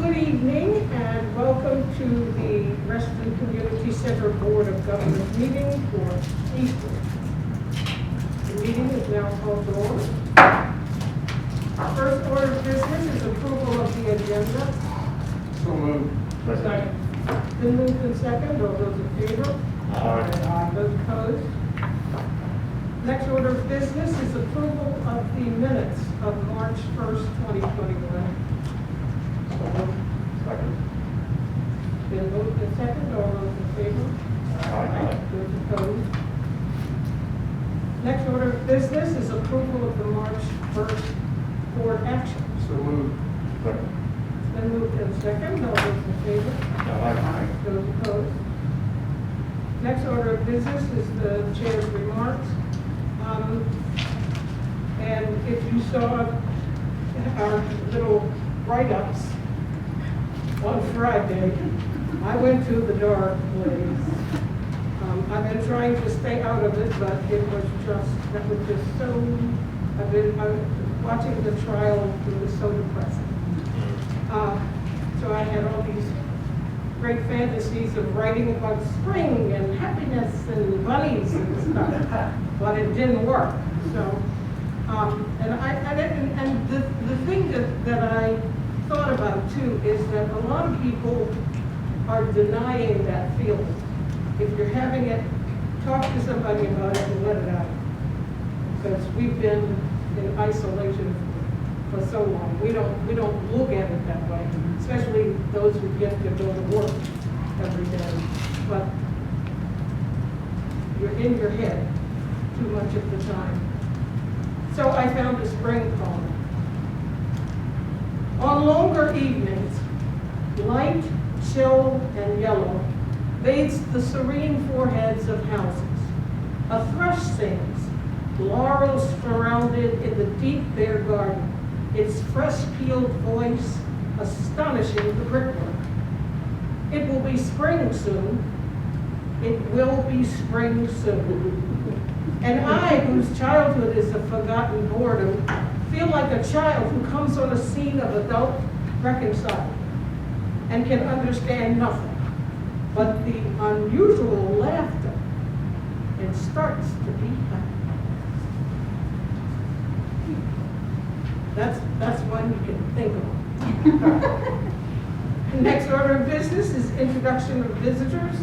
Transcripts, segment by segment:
Good evening and welcome to the Reston Community Center Board of Governors meeting for April. The meeting is now called to order. First order of business is approval of the agenda. So moved. Second. Been moved and second. All those in favor? Aye. Those opposed? Next order of business is approval of the minutes of March 1st, 2021. Second. Been moved and second. All those in favor? Aye. Those opposed? Next order of business is approval of the March 1st board action. So moved. Second. It's been moved and second. All those in favor? Aye. Those opposed? Next order of business is the chair's remarks. And if you saw our little write-ups on Friday, I went to the dark place. I've been trying to stay out of it, but that was just so, I was watching the trial, it was so depressing. So I had all these great fantasies of writing about spring and happiness and bunnies and stuff, but it didn't work. So, and the thing that I thought about too is that a lot of people are denying that feeling. If you're having it, talk to somebody about it and let it out. Because we've been in isolation for so long. We don't look at it that way, especially those who get to go to work every day. But you're in your head too much of the time. So I found a spring poem. On longer evenings, light, chill, and yellow bathes the serene foreheads of houses. A thrush sings, laurels surrounded in the deep bare garden, its fresh-peeled voice astonishing the brickwork. It will be spring soon. It will be spring soon. And I, whose childhood is a forgotten boredom, feel like a child who comes on a scene of adult reconciling and can understand nothing but the unusual laughter and starts to be happy. That's one you can think of. The next order of business is introduction of visitors.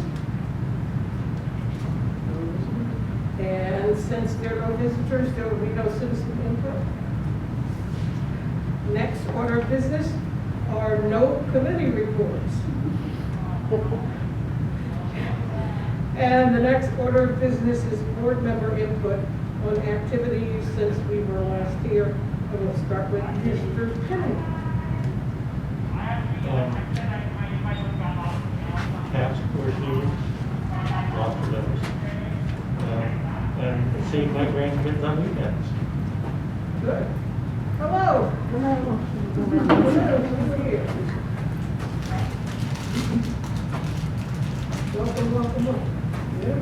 And since there are no visitors, there will be no citizen input. Next order of business are no committee reports. And the next order of business is board member input on activities since we were last here. And we'll start with Mr. Penny. Task force meetings, lots of those. And seeing my grandkids on weekends. Good. Hello. Hello. Over here. Welcome. Yeah.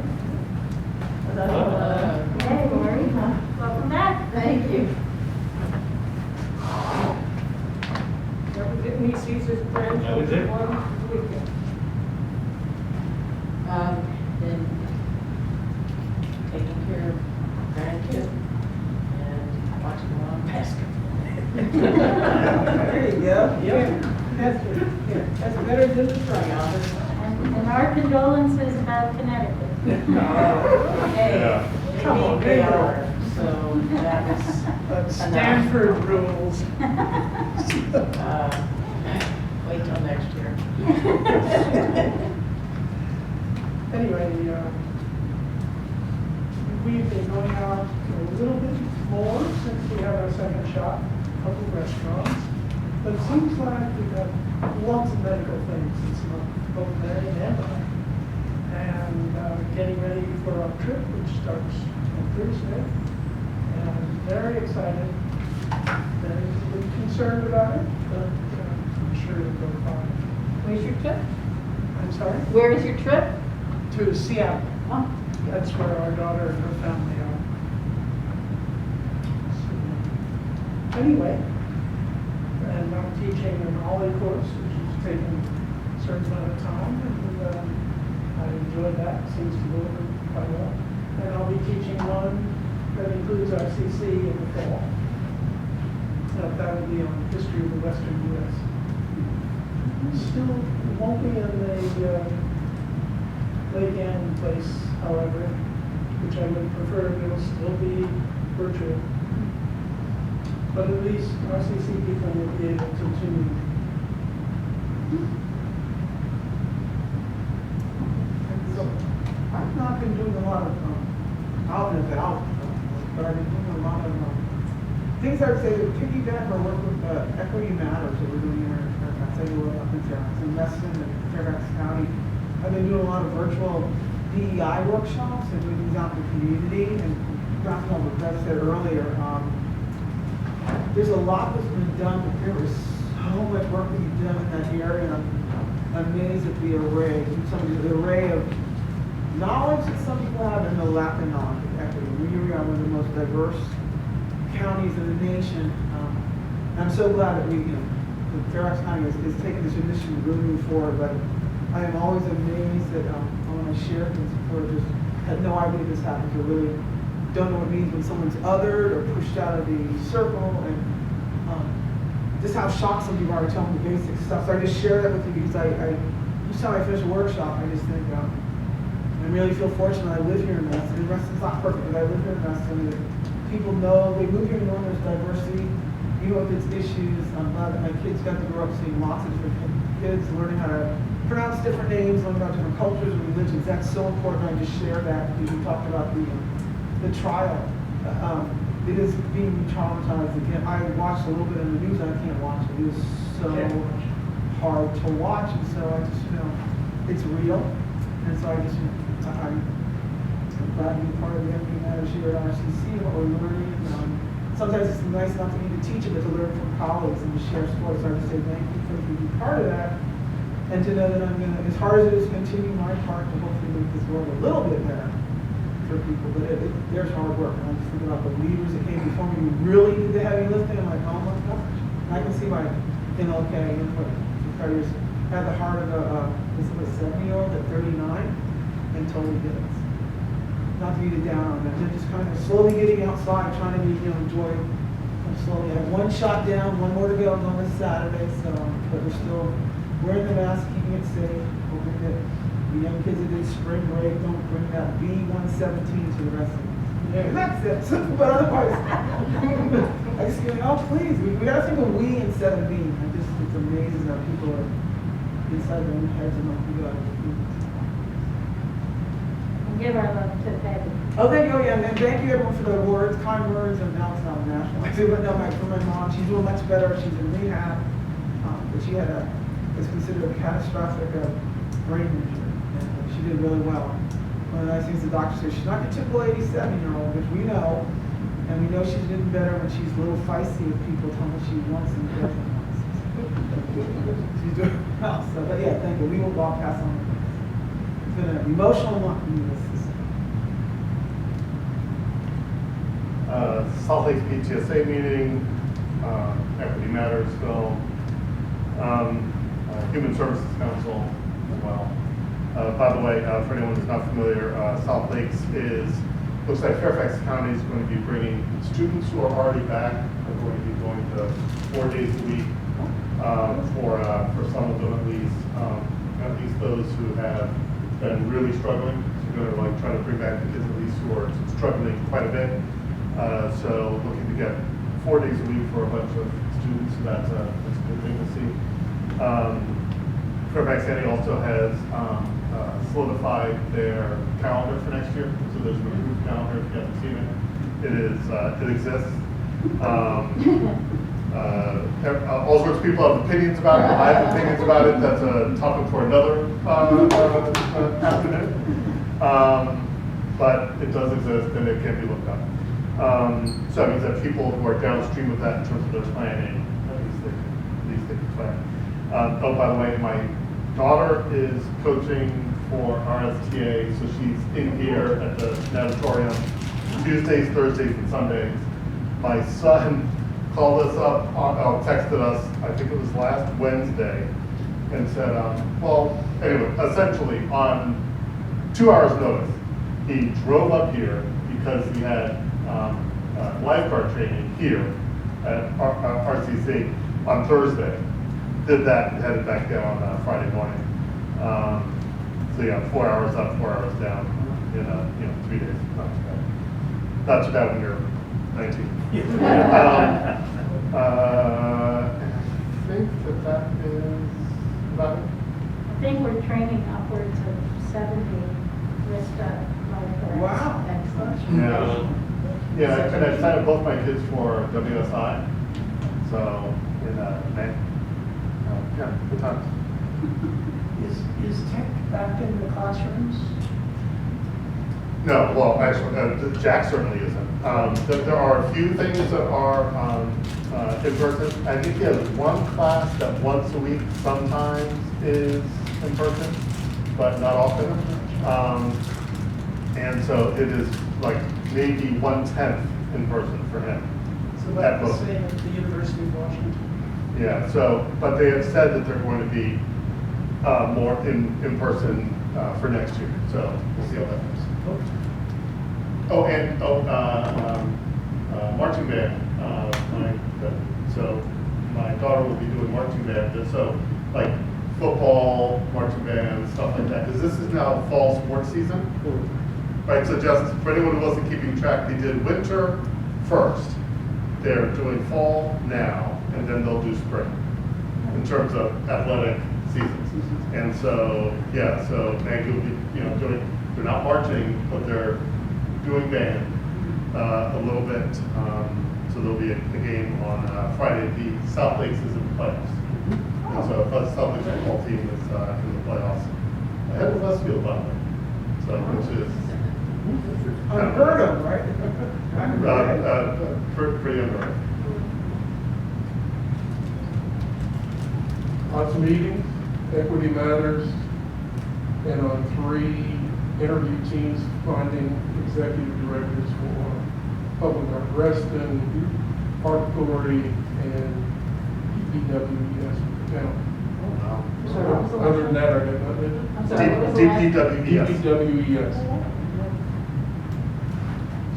Hey, Lori. Welcome back. Thank you. That was it, me, Caesar's friend. That was it? One weekend. Then taking care of grandkids and watching a lot of basketball. There you go. Yeah. That's better than the tryout. And our condolences about Connecticut. Hey, Yeah. come on, they are. So that was Stanford rules. wait till next year. Anyway, we've been going out a little bit more since we had our second shot, a couple of restaurants. But it seems like we've got lots of medical things. It's both Mary and I. And getting ready for our trip, which starts on Thursday. And very excited. Very concerned about it, but I'm sure it'll go fine. Where's your trip? I'm sorry? Where is your trip? To Seattle. Oh, That's where our daughter and her family are. So, anyway, and I'm teaching an OLLI course, which is taking a certain amount of time, and I enjoyed that, seems to go over quite well. And I'll be teaching one that includes RCC in the fall. That will be on history of the Western U.S. Still won't be in the Lake Ann place, however, which I would prefer, it will still be virtual. But at least RCC people will be able to continue. So, I've not been doing a lot of out and about, but I've been doing a lot of things I would say that piggyback or work with Equity Matters that we're doing here in Fairfax. I do up in Fairfax, in Meston and Fairfax County. I've been doing a lot of virtual DEI workshops and doing these out in the community. And back on what Beth said earlier, there's a lot that's been done, but there is so much work being done in that area. And I'm amazed at the array, the array of knowledge that some people have and the lack of knowledge of equity. We are one of the most diverse counties in the nation. And I'm so glad that that Fairfax County is taking this initiative to really move forward. But I am always amazed that when I share things, people just had no idea this happens, or really don't know what it means when someone's othered or pushed out of the circle, and just how shocked some people are telling the basic stuff. So I just share that with you because each time I finish a workshop, I just think, I really feel fortunate. I live here in Meston. Meston's not perfect, but I live here in Meston. And people know, they move here to know there's diversity, even with its issues. I'm glad that my kids got to grow up seeing lots of different kids, learning how to pronounce different names, learning about different cultures and religions. That's so important. I just share that because you talked about the trial. It is being traumatized again. I watched a little bit of the news and I can't watch it. It is so hard to watch, and so I just it's real. And so I'm glad to be part of the Equity Matters here at RCC, what we're learning. Sometimes it's nice not to need to teach it, but to learn from colleagues and to share stories. So I just say thank you for being part of that, and to know that I'm going to, as hard as it is, continue my part to hopefully make this world a little bit better for people. But there's hard work, and I just think about the leaders that came before me who really did the heavy lifting. I'm like, oh my gosh. And I can see why MLK input had the heart of a 70-year-old at 39 and totally did it. Not to be down on them. They're just kind of slowly getting outside, trying to enjoy. Slowly, I have one shot down, one more to go on this Saturday. So, but we're still wearing the mask, keeping it safe. Hoping that the young kids that did spring break don't bring that B117 to the rest of us. Yeah, that's it. But otherwise, I just feel, oh please, we gotta think of we instead of me. It's amazing how people are inside their own heads and don't think about it. Give our love to Patty. Oh, thank you, yeah, and thank you everyone for the words, kind words, and now it's not national. I do know for my mom, she's doing much better, she's in rehab, but she had it's considered a catastrophic brain injury, and she did really well. One of the nice things the doctor said, she's not your typical 87-year-old, which we know, and we know she's getting better when she's a little feisty with people, telling her she wants and doesn't want. She's doing well, so, but yeah, thank you, we will walk past on. It's been an emotional month. Salt Lake PTSA meeting, Equity Matters film, Human Services Council as well. By the way, for anyone who's not familiar, South Lakes looks like Fairfax County is going to be bringing students who are already back. They're going to be going to 4 days a week for some of them at least those who have been really struggling. So we're going to try to bring back the kids at least who are struggling quite a bit. So looking to get 4 days a week for a bunch of students, so that's a good thing to see. Fairfax County also has solidified their calendar for next year, so there's an approved calendar if you haven't seen it. It exists. All sorts of people have opinions about it. I have opinions about it. That's a topic for another afternoon. But it does exist and it can be looked up. So that means that people who are downstream of that in terms of their planning, at least they can plan. Oh, by the way, my daughter is coaching for RSTA, so she's in here at the natatorium Tuesdays, Thursdays, and Sundays. My son called us up, texted us, I think it was last Wednesday, and said, well, anyway, essentially on 2 hours notice, he drove up here because he had lifeguard training here at RCC on Thursday. Did that and headed back down Friday morning. So yeah, 4 hours up, 4 hours down in 3 days. Not too bad when you're 19. I think that is about it. I think we're training upwards of 70 risk lifeguards. Wow. Excellent. Yeah. Yeah, and I signed up both my kids for WSI, so in May. Yeah, good times. Is tech back in the classrooms? No, well, actually, Jack certainly isn't. There are a few things that are in person. I think he has one class that once a week sometimes is in person, but not often. And so it is like maybe 1/10 in person for him. So At that's the most. same at the University of Washington? Yeah, so, but they have said that they're going to be more in person for next year, so we'll see how that goes. Oh, and, marching band, so my daughter will be doing marching band, so like football, marching band, stuff like that, because this is now fall sports season. Right, so just for anyone who wasn't keeping track, they did winter first, they're doing fall now, and then they'll do spring in terms of athletic seasons. And so, yeah, so Maggie will be, doing, they're not marching, but they're doing band a little bit. So there'll be a game on Friday. The South Lakes is in the playoffs. And so the South Lakes football team is in the playoffs. Ahead of Westfield, by the way. So, which is Unheard of, right? pretty unheard of. Lots of meetings, Equity Matters, and on 3 interview teams finding executive directors for Public Art Reston, Park Authority, and DPWES for the town. So, other than that, I got nothing. I'm sorry, what was the last? DPWES. DPWES.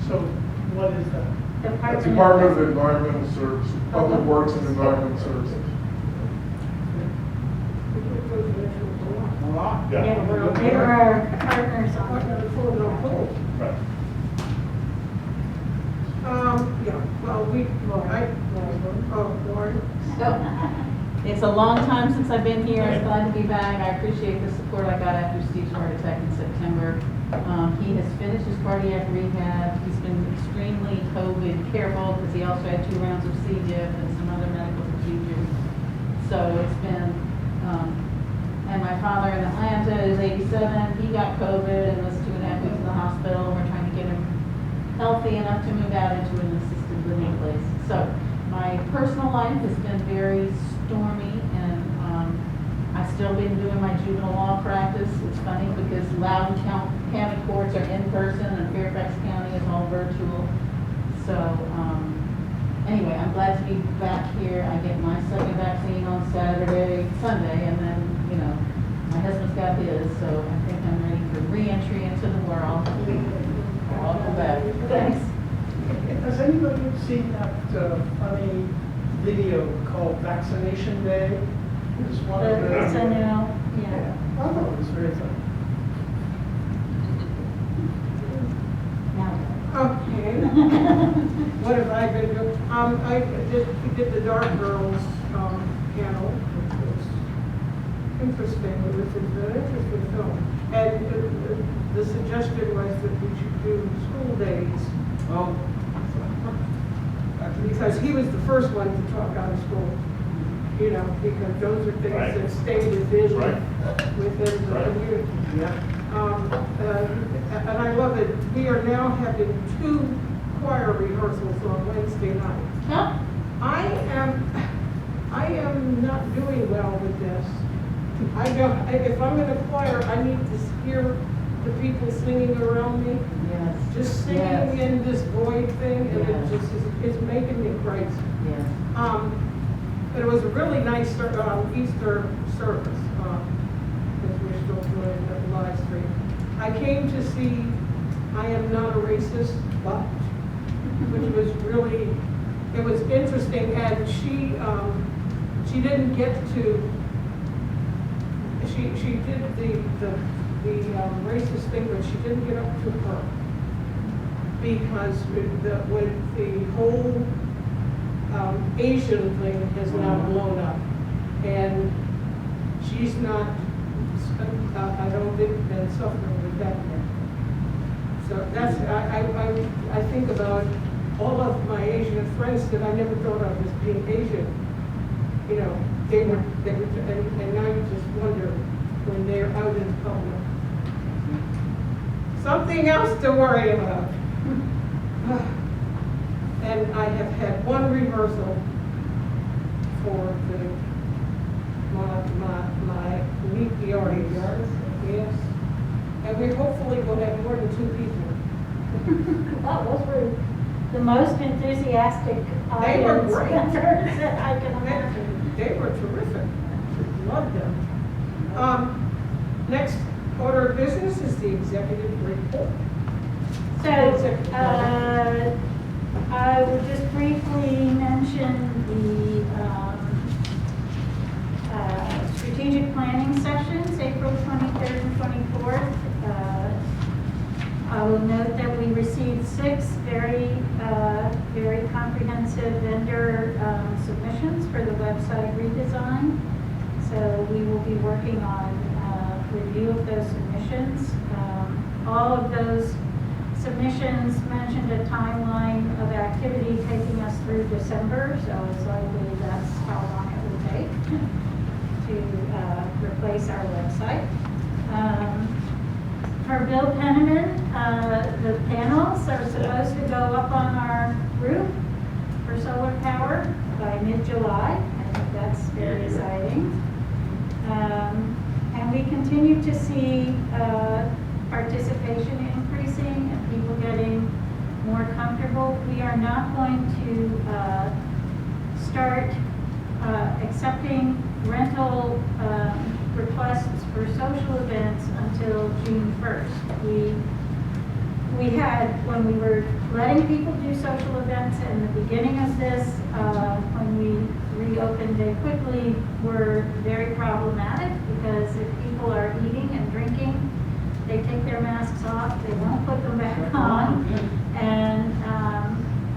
So what is that? That's Department of Environmental Services, Public Works and Environmental Services. A lot. Yeah. Yeah, they were our partners on it. Right. Yeah, well, Lauren. It's a long time since I've been here. I'm glad to be back. I appreciate the support I got after Steve's heart attack in September. He has finished his cardiac rehab. He's been extremely COVID careful because he also had 2 rounds of C. diff and some other medical procedures. So it's been, and my father in Atlanta is 87. He got COVID and was 2.5 weeks in the hospital. We're trying to get him healthy enough to move out into an assisted living place. So my personal life has been very stormy, and I've still been doing my juvenile law practice. It's funny because Loudoun County courts are in person and Fairfax County is all virtual. So anyway, I'm glad to be back here. I get my second vaccine on Sunday, and then, my husband's got his, so I think I'm ready for re-entry into the world. Welcome back. Thanks. Has anybody seen that funny video called Vaccination Day? It's one of the. SNL, yeah. I thought it was very funny. Now, Okay. What have I been doing? I did the Dark Girls panel. It was interesting. It was an interesting film. And the suggestion was that we should do school days. Oh. Because he was the first one to talk out of school. Because those are things Right. that stay within Right. the Right. community. Yeah. And I love it. We are now having 2 choir rehearsals on Wednesday night. Huh? I am not doing well with this. If I'm in a choir, I need to hear the people singing around me. Yes. Just singing Yes. in this void thing, and Yes. it just is making me crazy. Yes. But it was a really nice Easter service. see I Am Not a Racist, but, which was really, it was interesting, and she didn't get to, she did the racist thing, but she didn't get up to her. Because with the whole Asian thing has now blown up. And she's not, I don't think, been suffering with that yet. So that's, I think about all of my Asian friends that I never thought of as being Asian. You know, they were, and now you just wonder when they're out in public. Something else to worry about. And I have had one rehearsal for my meet the artist. Yes. And we hopefully will have more than 2 people. Well, those were the most enthusiastic They were audience great. members that I can imagine. They were terrific. Loved them. Next order of business is the executive report. So, I will just briefly mention the strategic planning sessions, April 23rd and 24th. I will note that we received 6 very comprehensive vendor submissions for the website redesign. So we will be working on review of those submissions. All of those submissions mentioned a timeline of activity taking us through December, so it's likely that's how long it will take to replace our website. For Bill Penniman, the panels are supposed to go up on our roof for solar power by mid-July. I think that's very exciting. And we continue to see participation increasing and people getting more comfortable. We are not going to start accepting rental requests for social events until June 1st. We had, when we were letting people do social events in the beginning of this, when we reopened they quickly, were very problematic because if people are eating and drinking, they take their masks off, they won't put them back on, and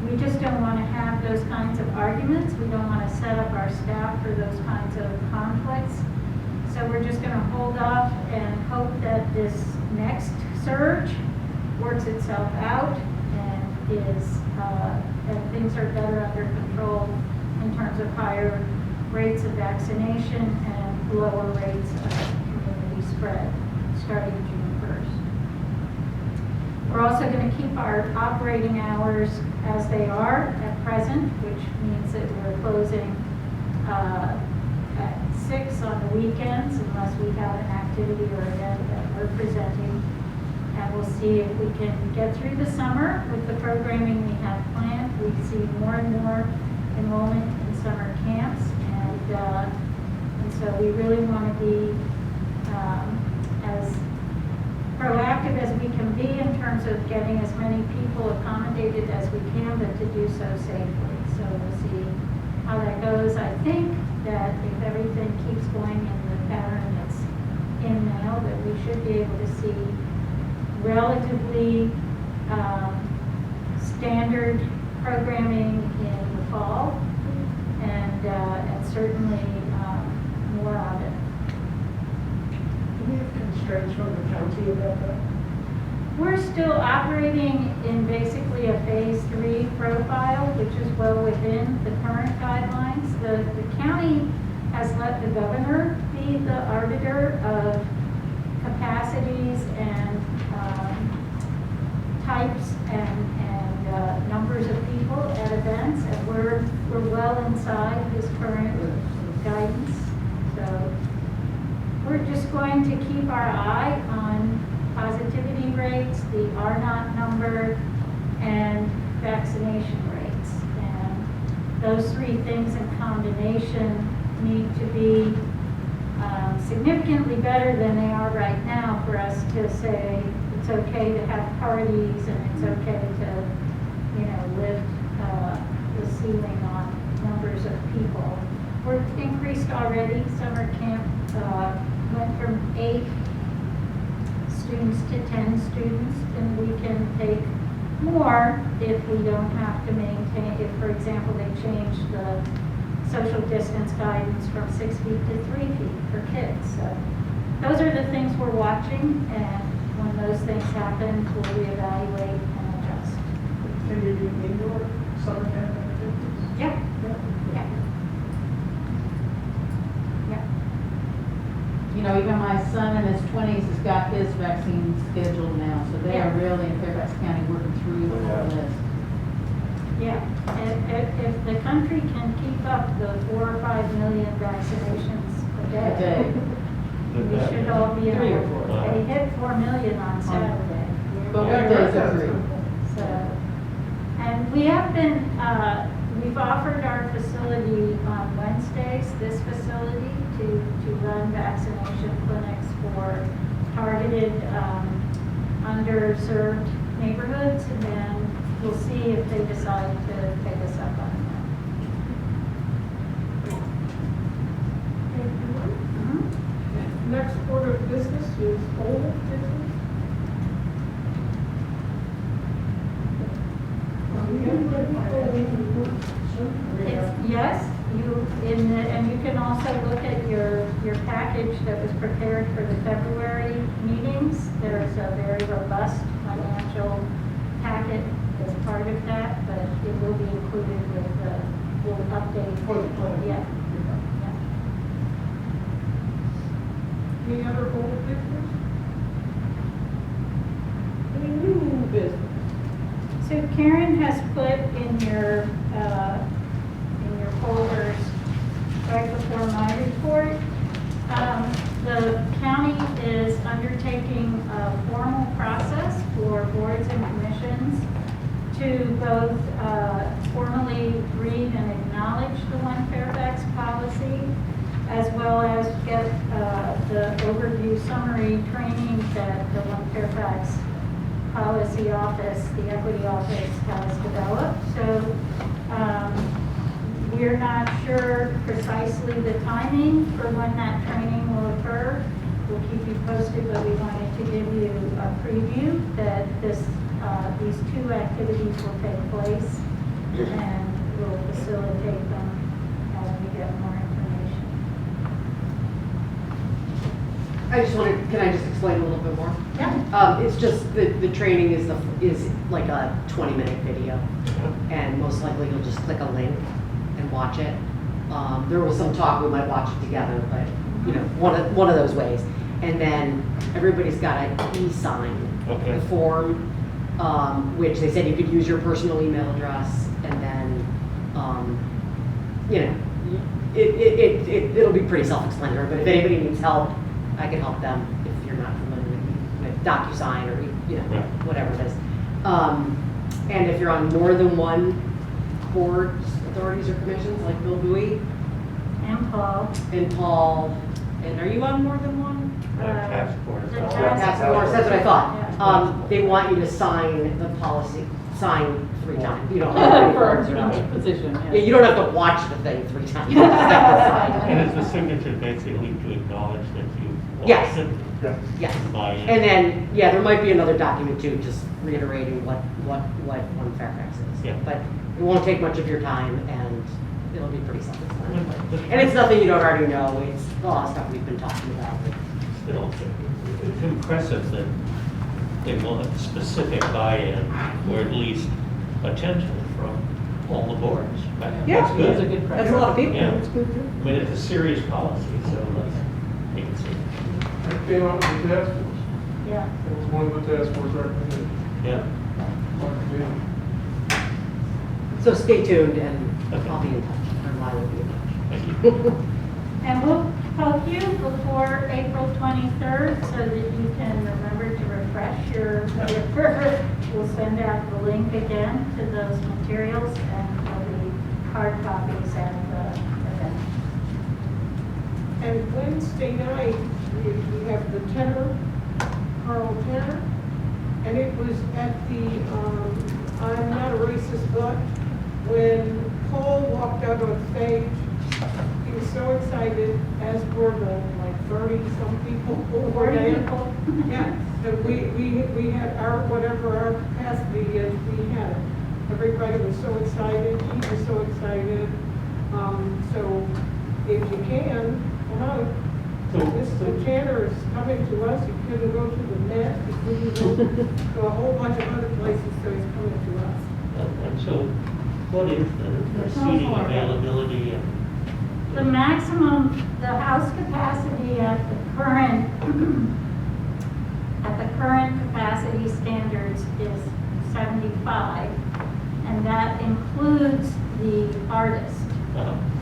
we just don't want to have those kinds of arguments. We don't want to set up our staff for those kinds of conflicts. So we're just going to hold off and hope that this next surge works itself out and and things are better under control in terms of higher rates of vaccination and lower rates of community spread starting June 1st. We're also going to keep our operating hours as they are at present, which means that we're closing at 6 on the weekends unless we have an activity or event that we're presenting. And we'll see if we can get through the summer with the programming we have planned. We see more and more enrollment in summer camps, and so we really want to be as proactive as we can be in terms of getting as many people accommodated as we can, but to do so safely. So we'll see how that goes. I think that if everything keeps going in the pattern that's in now, that we should be able to see relatively standard programming in the fall, and certainly more of it. Do we have constraints from the county about that? We're still operating in basically a phase 3 profile, which is well within the current guidelines. The county has let the governor be the arbiter of capacities and types and numbers of people at events, and we're well inside his current guidance. So we're just going to keep our eye on positivity rates, the R0 number, and vaccination rates. And those 3 things in combination need to be significantly better than they are right now for us to say it's it's okay to have parties and it's okay to, lift the ceiling on numbers of people. We're increased already. Summer camp went from 8 students to 10 students, and we can take more if we don't have to maintain, if, for example, they change the social distance guidance from 6 feet to 3 feet for kids. So those are the things we're watching, and when those things happen, we'll reevaluate and adjust. Can you do indoor summer camp activities? Yeah, yeah. Yeah. Even my son in his 20s has got his vaccine scheduled now, so they are really in Fairfax County working through the whole list. Yeah, and if the country can keep up the 4 or 5 million vaccinations a day, we should all be in. 3 or 4. They hit 4 million on Saturday. But what days are free? So, and we have been, we've offered our facility on Wednesdays, this facility, to run vaccination clinics for targeted, underserved neighborhoods, and then we'll see if they decide to take us up on Thank you. that. Mhm. Next order of business is old business. Yes, and you can also look at your package that was prepared for the February meetings. There's a very robust financial packet as part of that, but it will be included with the, we'll update. For the plan. Yeah. Any other old business? Any new business? So Karen has put in your folders right before my report. The county is undertaking a formal process for boards and commissions to both formally read and acknowledge the One Fairfax policy, as well as get the overview summary training that the One Fairfax Policy Office, the Equity Office, has developed. So we're not sure precisely the timing for when that training will occur. We'll keep you posted, but we wanted to give you a preview that these 2 activities will take place, and we'll facilitate them as we get more information. I just wanted, can I just explain a little bit more? Yeah. It's just the training is like a 20-minute video, and most likely you'll just click a link and watch it. There was some talk we might watch it together, but one of those ways. And then everybody's got to e-sign the form, which they said you could use your personal email address, and then it'll be pretty self-explanatory. But if anybody needs help, I can help them if you're not familiar with DocuSign or whatever it is. And if you're on more than one boards, authorities, or commissions, like Bill Bowie And Paul. And are you on more than one? Task force. The Task force, that's what I thought. Yeah. They want you to sign the policy, sign 3 times. You don't For have to, each position, yeah, yes. you don't have to watch the thing 3 times. You just have to sign. And is the signature basically to acknowledge that you Yes. watched it? Yeah. Yes. Buy in? And then, there might be another document too, just reiterating what One Fairfax is. Yeah. But it won't take much of your time, and it'll be pretty self-explanatory. And it's nothing you don't already know. It's a lot of stuff we've been talking about. Still, it's impressive that they want specific buy-in, or at least attention from all the boards. Yeah, That's good. It's a good That's a lot of people. Yeah. It's good too. I mean, it's a serious policy, so let's take it seriously. That came out with the task force. Yeah. It was one of the task force recommendations. Yeah. So stay tuned, and Okay. I'll be in touch. Or I will be in touch. Thank you. And we'll poke you before April 23rd so that you can remember to refresh your. We'll send out the link again to those materials, and there'll be hard copies at the event. And Wednesday night, we have the tenor, Carl Tenor, And it was at the, I'm not a racist, but when Paul walked out on stage, he was so excited, as were the like 30-some people who were there. Yeah, so we had our, whatever our capacity is, we had it. Everybody was so excited, he was so excited. So if you can, come out. Mr. Tanner is coming to us, he couldn't go to the Met, he couldn't go to a whole bunch of other places, so he's coming to us. And so what is the seating availability and? The maximum, the house capacity at the current capacity standards is 75, and that includes the artist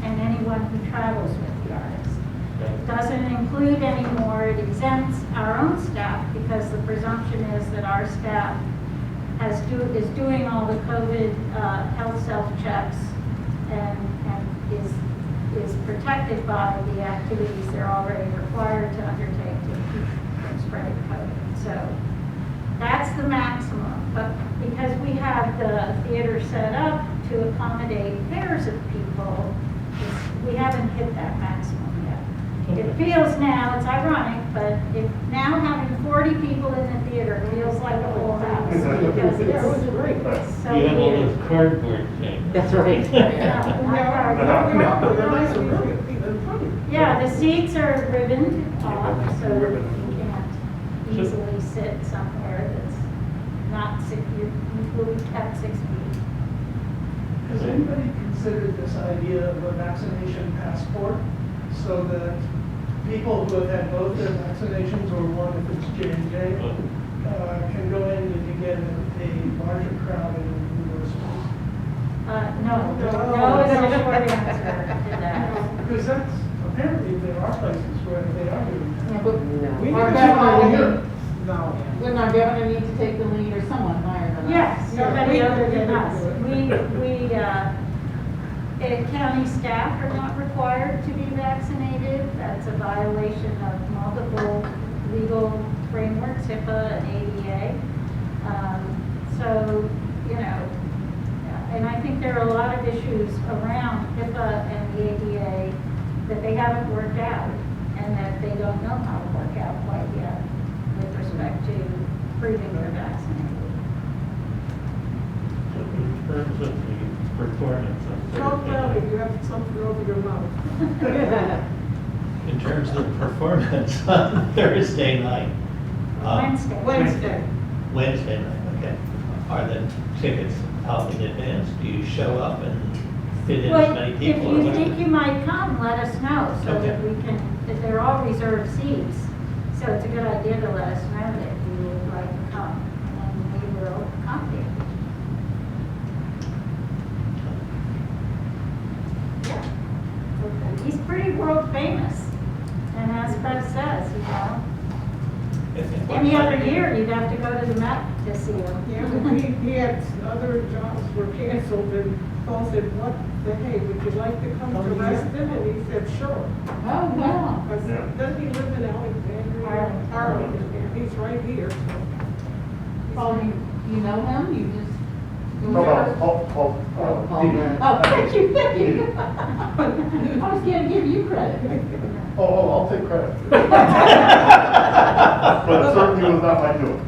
and anyone who travels with the artist. It doesn't include anymore, it exempts our own staff, because the presumption is that our staff is doing all the COVID health self-checks and is protected by the activities they're already required to undertake to keep from spreading COVID. So that's the maximum. But because we have the theater set up to accommodate pairs of people, we haven't hit that maximum yet. It feels now, it's ironic, but now having 40 people in the theater feels like a whole house. Because Yeah, it was great. it's so You have all weird. those cardboard things. That's right. Yeah, the seats are ribboned off, so you can't easily sit somewhere that's not you will be kept 6 feet. Has anybody considered this idea of a vaccination passport so that people who have had both their vaccinations or one if it's J&J can go in and you get a larger crowd in universities? No is the short answer to that. Because that's, apparently there are places where they are doing that. Yeah, but We our need to follow governor, here. No. wouldn't our governor need to take the lead or someone higher than us? Yes, somebody Yeah, other we than do us. County staff are not required to be vaccinated. That's a violation of multiple legal frameworks, HIPAA and ADA. So, you know, and I think there are a lot of issues around HIPAA and the ADA that they haven't worked out and that they don't know how to work out quite yet with respect to proving they're vaccinated. In terms of the performance on Talk Thursday louder, night. you have something over your mouth. In terms of the performance on Thursday night. Wednesday. Wednesday night, okay. Are the tickets out in advance? Do you show up and fit in as Well, many if people? or you whatever? think you might come, let us know so that Okay. we can, if they're all reserved seats. So it's a good idea to let us know that you would like to come and we will accommodate you. Yeah. Okay. He's pretty world famous. And as Beth says, you know, any other year you'd have to go to the Met to see him. Yeah, but he had, other jobs were canceled and Paul said, what the hey, would you like to come to Reston? And he said, sure. Oh, wow. Because Yeah. doesn't he live in Alexandria? Arlington, and he's right here, so. Paul, you know him? You just? Paul, Oh, thank you, thank you. I was gonna give you credit. I'll take credit. But it certainly was not my doing.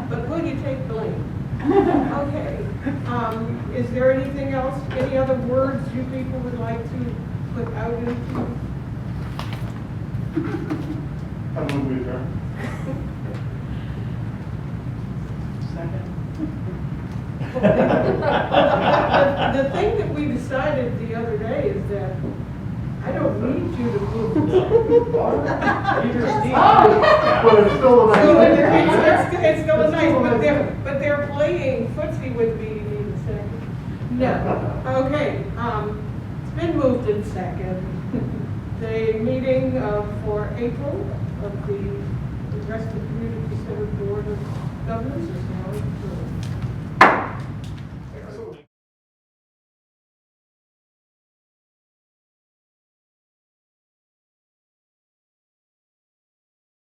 But will you take blame? Okay. Is there anything else, any other words you people would like to put out into? I'm going to adjourn. The thing that we decided the other day is that I don't need you to move. But it's still a So nice. it's still nice, but they're playing footsie with me, you need a second. No, okay, it's been moved in second. The meeting for April of the Reston Community Center Board of Governors is now adjourned.